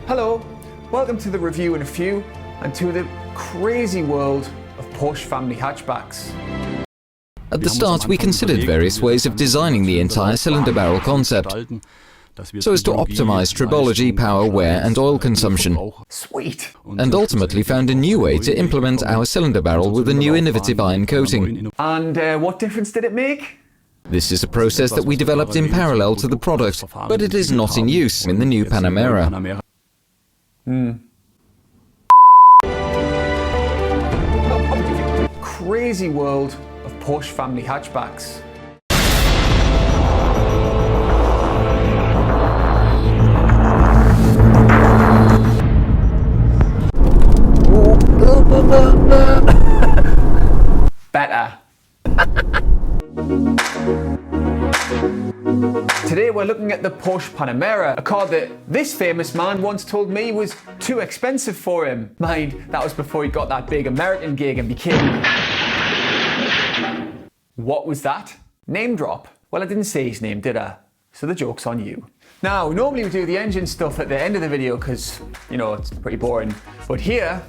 Hello, welcome to the review in a few and to the crazy world of Porsche family hatchbacks. At the start, we considered various ways of designing the entire cylinder barrel concept, so as to optimize tribology, power, wear and oil consumption. Sweet! And ultimately found a new way to implement our cylinder barrel with a new innovative iron coating. And what difference did it make? This is a process that we developed in parallel to the product, but it is not in use in the new Panamera. Crazy world of Porsche family hatchbacks. Better. Today we're looking at the Porsche Panamera, a car that this famous man once told me was too expensive for him. Mind, that was before he got that big American gig and became... What was that? Name drop? Well, I didn't say his name, did I? So the joke's on you. Now, normally we do the engine stuff at the end of the video because, you know, it's pretty boring. But here,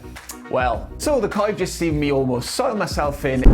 well, so the car you've just seen me almost soil myself in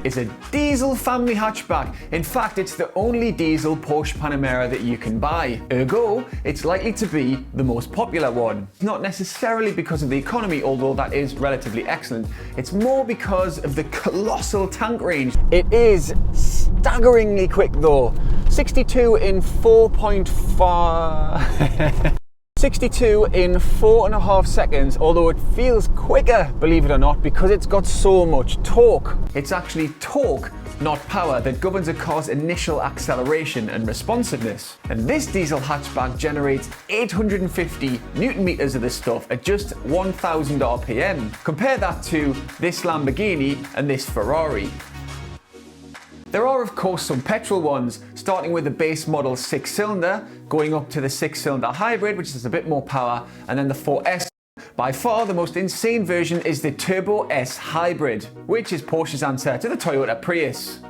is a diesel family hatchback. In fact, it's the only diesel Porsche Panamera that you can buy. Ergo, it's likely to be the most popular one. Not necessarily because of the economy, although that is relatively excellent. It's more because of the colossal tank range. It is staggeringly quick though. 62 in 4.5... 62 in 4.5 seconds, although it feels quicker, believe it or not, because it's got so much torque. It's actually torque, not power, that governs a car's initial acceleration and responsiveness. And this diesel hatchback generates 850 Newton meters of this stuff at just 1000 RPM. Compare that to this Lamborghini and this Ferrari. There are of course some petrol ones, starting with the base model 6-cylinder, going up to the 6-cylinder hybrid, which has a bit more power, and then the 4S. By far the most insane version is the Turbo S Hybrid, which is Porsche's answer to the Toyota Prius.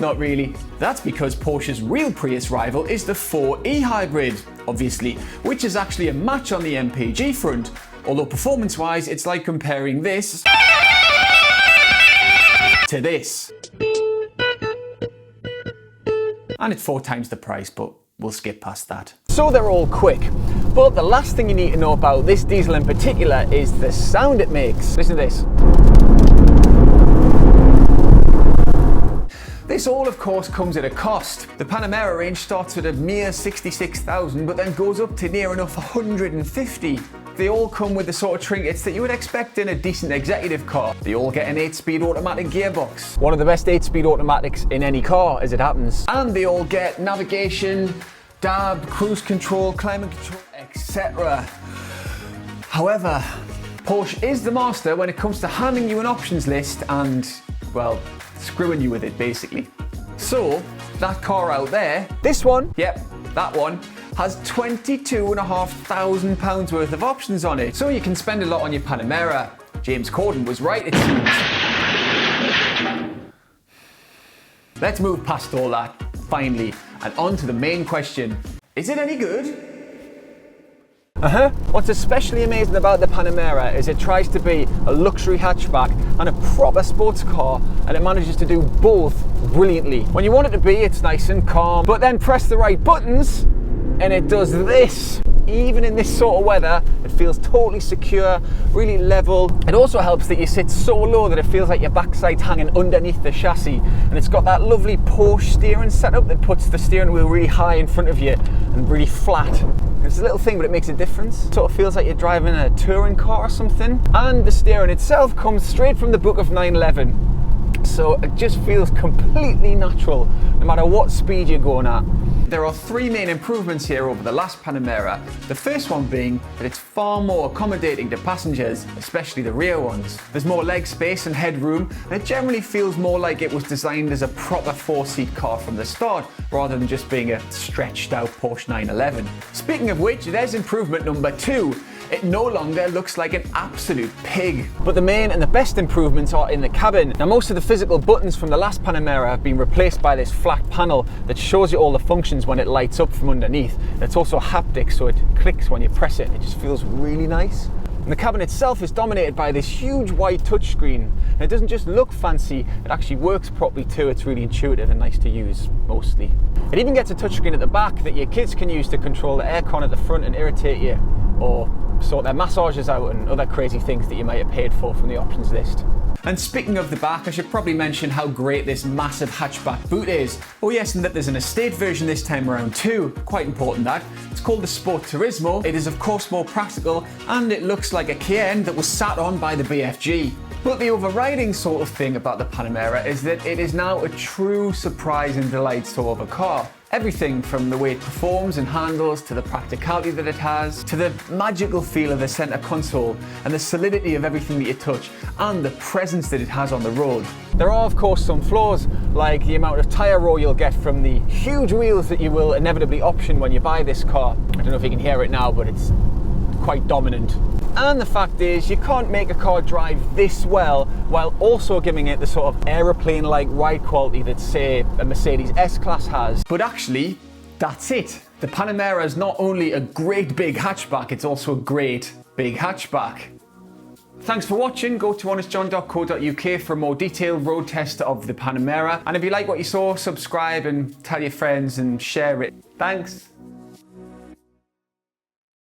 Not really. That's because Porsche's real Prius rival is the 4E Hybrid, obviously, which is actually a match on the MPG front, although performance-wise it's like comparing this to this. And it's 4 times the price, but we'll skip past that. So they're all quick, but the last thing you need to know about this diesel in particular is the sound it makes. Listen to this. This all of course comes at a cost. The Panamera range starts at a mere 66,000 but then goes up to near enough 150. They all come with the sort of trinkets that you would expect in a decent executive car. They all get an 8-speed automatic gearbox. One of the best 8-speed automatics in any car as it happens. And they all get navigation, DAB, cruise control, climate control, etc. However, Porsche is the master when it comes to handing you an options list and, well, screwing you with it basically. So, that car out there, this one, yep, that one, has £22,500 worth of options on it. So you can spend a lot on your Panamera. James Corden was right, it seems. Let's move past all that, finally, and on to the main question. Is it any good? What's especially amazing about the Panamera is it tries to be a luxury hatchback and a proper sports car, and it manages to do both brilliantly. When you want it to be, it's nice and calm, but then press the right buttons and it does this. Even in this sort of weather, it feels totally secure, really level. It also helps that you sit so low that it feels like your backside's hanging underneath the chassis, and it's got that lovely Porsche steering setup that puts the steering wheel really high in front of you and really flat. It's a little thing, but it makes a difference. It sort of feels like you're driving a touring car or something. And the steering itself comes straight from the book of 911. So it just feels completely natural, no matter what speed you're going at. There are 3 main improvements here over the last Panamera. The first one being that it's far more accommodating to passengers, especially the rear ones. There's more leg space and headroom, and it generally feels more like it was designed as a proper 4-seat car from the start, rather than just being a stretched out Porsche 911. Speaking of which, there's improvement number 2. it no longer looks like an absolute pig. But the main and the best improvements are in the cabin. Now, most of the physical buttons from the last Panamera have been replaced by this flat panel that shows you all the functions when it lights up from underneath. It's also haptic, so it clicks when you press it. It just feels really nice. And the cabin itself is dominated by this huge white touchscreen. And it doesn't just look fancy, it actually works properly too. It's really intuitive and nice to use, mostly. It even gets a touchscreen at the back that your kids can use to control the aircon at the front and irritate you, or sort their massages out and other crazy things that you might have paid for from the options list. And speaking of the back, I should probably mention how great this massive hatchback boot is. Oh yes, and that there's an estate version this time around too. Quite important that. It's called the Sport Turismo. It is of course more practical, and it looks like a Cayenne that was sat on by the BFG. But the overriding sort of thing about the Panamera is that it is now a true surprise and delight sort of a car. Everything from the way it performs and handles, to the practicality that it has, to the magical feel of the center console and the solidity of everything that you touch, and the presence that it has on the road. There are of course some flaws, like the amount of tyre roll you'll get from the huge wheels that you will inevitably option when you buy this car. I don't know if you can hear it now, but it's quite dominant. And the fact is, you can't make a car drive this well while also giving it the sort of aeroplane-like ride quality that, say, a Mercedes S-Class has. But actually, that's it. The Panamera is not only a great big hatchback, it's also a great big hatchback. Thanks for watching. Go to HonestJohn.co.uk for a more detailed road test of the Panamera. And if you like what you saw, subscribe and tell your friends and share it. Thanks.